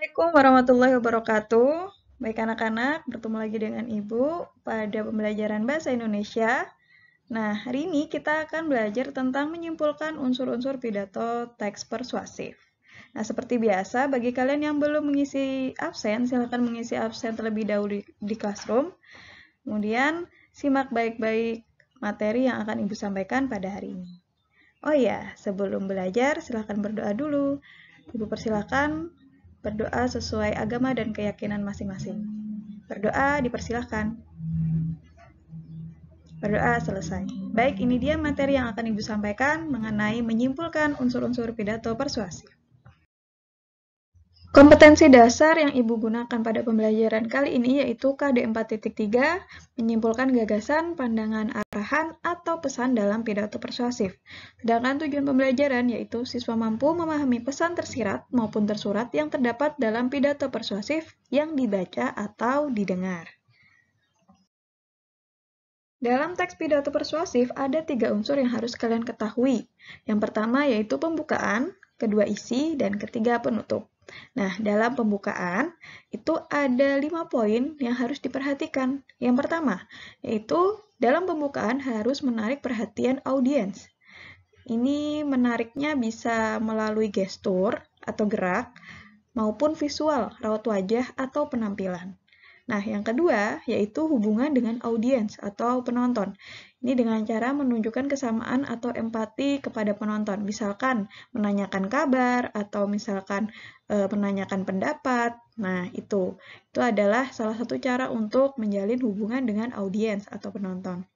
Assalamualaikum warahmatullahi wabarakatuh. Baik anak-anak, bertemu lagi dengan Ibu pada pembelajaran Bahasa Indonesia. Nah, hari ini kita akan belajar tentang menyimpulkan unsur-unsur pidato teks persuasif. Nah, seperti biasa, bagi kalian yang belum mengisi absen, silakan mengisi absen terlebih dahulu di Classroom. Kemudian, simak baik-baik materi yang akan Ibu sampaikan pada hari ini. Oh iya, sebelum belajar, silakan berdoa dulu. Ibu persilakan berdoa sesuai agama dan keyakinan masing-masing. Berdoa dipersilahkan. Berdoa selesai. Baik, ini dia materi yang akan Ibu sampaikan mengenai menyimpulkan unsur-unsur pidato persuasif. Kompetensi dasar yang Ibu gunakan pada pembelajaran kali ini yaitu KD 4.3, menyimpulkan gagasan, pandangan, arahan, atau pesan dalam pidato persuasif. Sedangkan tujuan pembelajaran yaitu siswa mampu memahami pesan tersirat maupun tersurat yang terdapat dalam pidato persuasif yang dibaca atau didengar. Dalam teks pidato persuasif ada 3 unsur yang harus kalian ketahui. Yang pertama yaitu pembukaan, kedua isi, dan ketiga penutup. Nah, dalam pembukaan itu ada 5 poin yang harus diperhatikan. Yang pertama, yaitu dalam pembukaan harus menarik perhatian audiens. Ini menariknya bisa melalui gestur atau gerak, maupun visual, raut wajah, atau penampilan. Nah, yang kedua yaitu hubungan dengan audiens atau penonton. Ini dengan cara menunjukkan kesamaan atau empati kepada penonton. Misalkan menanyakan kabar atau misalkan menanyakan pendapat. Nah, itu adalah salah satu cara untuk menjalin hubungan dengan audiens atau penonton.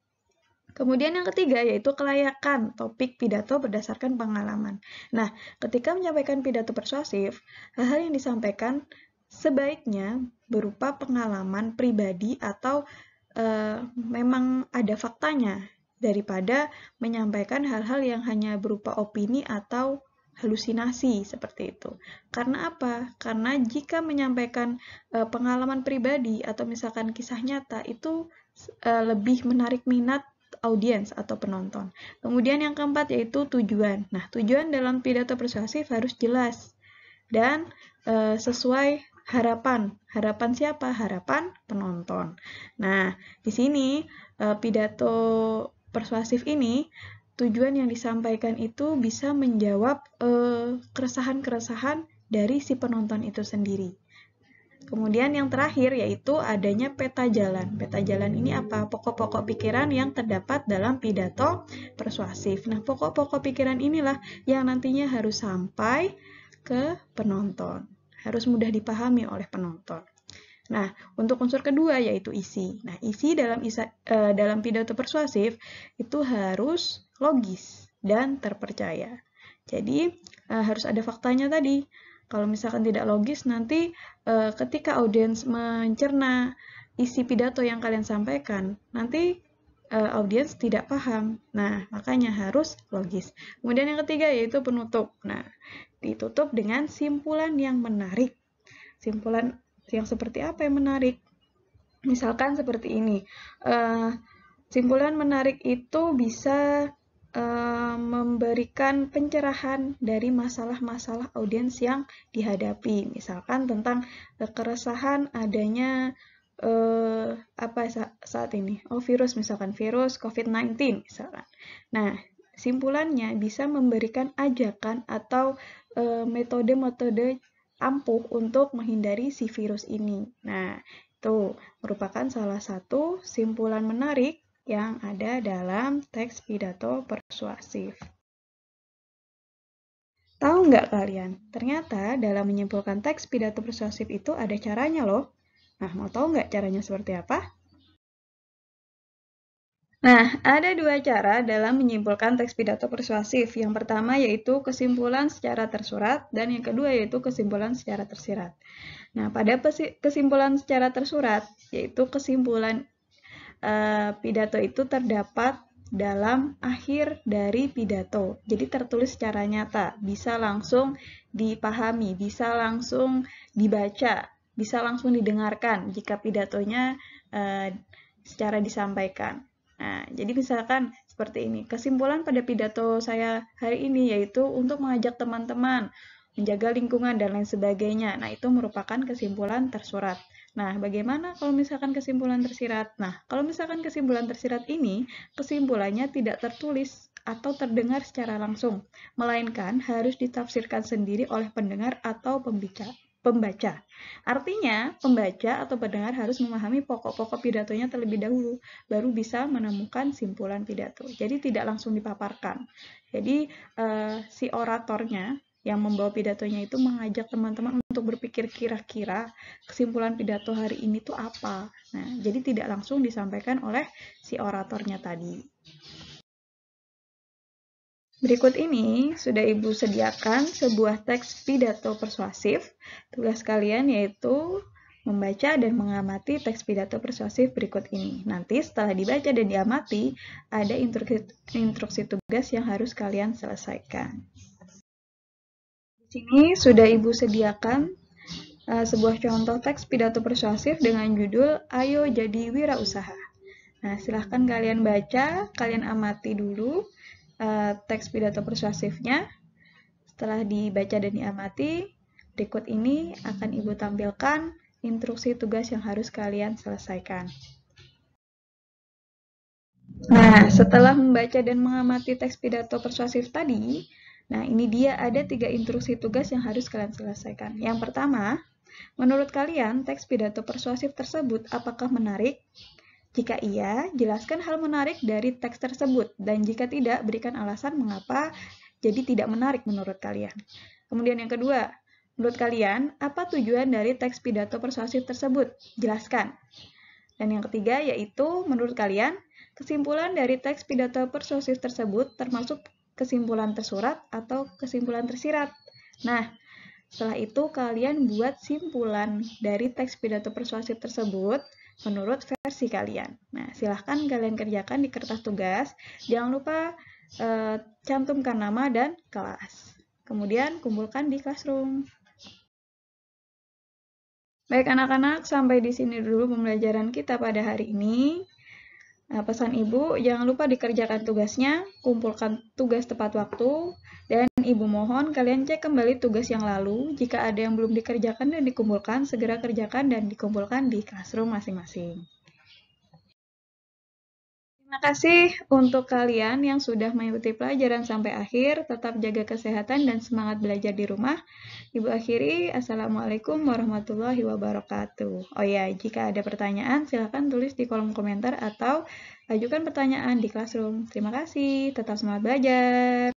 Kemudian yang ketiga yaitu kelayakan topik pidato berdasarkan pengalaman. Nah, ketika menyampaikan pidato persuasif, hal-hal yang disampaikan sebaiknya berupa pengalaman pribadi atau memang ada faktanya daripada menyampaikan hal-hal yang hanya berupa opini atau halusinasi seperti itu. Karena apa? Karena jika menyampaikan pengalaman pribadi atau misalkan kisah nyata itu lebih menarik minat audiens atau penonton. Kemudian yang keempat yaitu tujuan. Nah, tujuan dalam pidato persuasif harus jelas dan sesuai harapan. Harapan siapa? Harapan penonton. Nah, di sini pidato persuasif ini tujuan yang disampaikan itu bisa menjawab keresahan-keresahan dari si penonton itu sendiri. Kemudian yang terakhir yaitu adanya peta jalan. Peta jalan ini apa? Pokok-pokok pikiran yang terdapat dalam pidato persuasif. Nah, pokok-pokok pikiran inilah yang nantinya harus sampai ke penonton. Harus mudah dipahami oleh penonton. Nah, untuk unsur kedua yaitu isi. Nah, isi dalam pidato persuasif itu harus logis dan terpercaya. Jadi, harus ada faktanya tadi. Kalau misalkan tidak logis, nanti ketika audiens mencerna isi pidato yang kalian sampaikan, nanti audiens tidak paham. Nah, makanya harus logis. Kemudian yang ketiga yaitu penutup. Nah, ditutup dengan simpulan yang menarik. Simpulan yang seperti apa yang menarik? Misalkan seperti ini. Simpulan menarik itu bisa memberikan pencerahan dari masalah-masalah audiens yang dihadapi. Misalkan tentang keresahan adanya apa saat ini? Virus, misalkan virus COVID-19 misalkan. Nah, simpulannya bisa memberikan ajakan atau metode-metode ampuh untuk menghindari si virus ini. Nah, itu merupakan salah satu simpulan menarik yang ada dalam teks pidato persuasif. Tahu nggak kalian? Ternyata dalam menyimpulkan teks pidato persuasif itu ada caranya loh. Nah, mau tahu nggak caranya seperti apa? Nah, ada 2 cara dalam menyimpulkan teks pidato persuasif. Yang pertama yaitu kesimpulan secara tersurat, dan yang kedua yaitu kesimpulan secara tersirat. Nah, pada kesimpulan secara tersurat, yaitu kesimpulan pidato itu terdapat dalam akhir dari pidato. Jadi tertulis secara nyata, bisa langsung dipahami, bisa langsung dibaca, bisa langsung didengarkan jika pidatonya secara disampaikan. Nah, jadi misalkan seperti ini. Kesimpulan pada pidato saya hari ini yaitu untuk mengajak teman-teman menjaga lingkungan, dan lain sebagainya. Nah, itu merupakan kesimpulan tersurat. Nah, bagaimana kalau misalkan kesimpulan tersirat? Nah, kalau misalkan kesimpulan tersirat ini, kesimpulannya tidak tertulis atau terdengar secara langsung, melainkan harus ditafsirkan sendiri oleh pendengar atau pembaca. Artinya, pembaca atau pendengar harus memahami pokok-pokok pidatonya terlebih dahulu, baru bisa menemukan simpulan pidato. Jadi, tidak langsung dipaparkan. Jadi, si oratornya yang membawa pidatonya itu mengajak teman-teman untuk berpikir kira-kira kesimpulan pidato hari ini tuh apa. Nah, jadi tidak langsung disampaikan oleh si oratornya tadi. Berikut ini sudah Ibu sediakan sebuah teks pidato persuasif. Tugas kalian yaitu membaca dan mengamati teks pidato persuasif berikut ini. Nanti setelah dibaca dan diamati, ada instruksi tugas yang harus kalian selesaikan. Di sini sudah Ibu sediakan sebuah contoh teks pidato persuasif dengan judul Ayo Jadi Wirausaha. Nah, silahkan kalian baca, kalian amati dulu teks pidato persuasifnya. Setelah dibaca dan diamati, berikut ini akan Ibu tampilkan instruksi tugas yang harus kalian selesaikan. Nah, setelah membaca dan mengamati teks pidato persuasif tadi, nah ini dia ada 3 instruksi tugas yang harus kalian selesaikan. Yang pertama, menurut kalian teks pidato persuasif tersebut apakah menarik? Jika iya, jelaskan hal menarik dari teks tersebut, dan jika tidak, berikan alasan mengapa jadi tidak menarik menurut kalian. Kemudian yang kedua, menurut kalian, apa tujuan dari teks pidato persuasif tersebut? Jelaskan. Dan yang ketiga yaitu, menurut kalian, kesimpulan dari teks pidato persuasif tersebut termasuk kesimpulan tersurat atau kesimpulan tersirat. Nah, setelah itu kalian buat simpulan dari teks pidato persuasif tersebut menurut versi kalian. Nah, silahkan kalian kerjakan di kertas tugas. Jangan lupa cantumkan nama dan kelas. Kemudian kumpulkan di classroom. Baik anak-anak, sampai di sini dulu pembelajaran kita pada hari ini. Nah, pesan Ibu, jangan lupa dikerjakan tugasnya, kumpulkan tugas tepat waktu, dan Ibu mohon kalian cek kembali tugas yang lalu. Jika ada yang belum dikerjakan dan dikumpulkan, segera kerjakan dan dikumpulkan di classroom masing-masing. Terima kasih untuk kalian yang sudah mengikuti pelajaran sampai akhir. Tetap jaga kesehatan dan semangat belajar di rumah. Ibu akhiri, Assalamualaikum warahmatullahi wabarakatuh. Oh ya, jika ada pertanyaan, silakan tulis di kolom komentar atau ajukan pertanyaan di classroom. Terima kasih, tetap semangat belajar.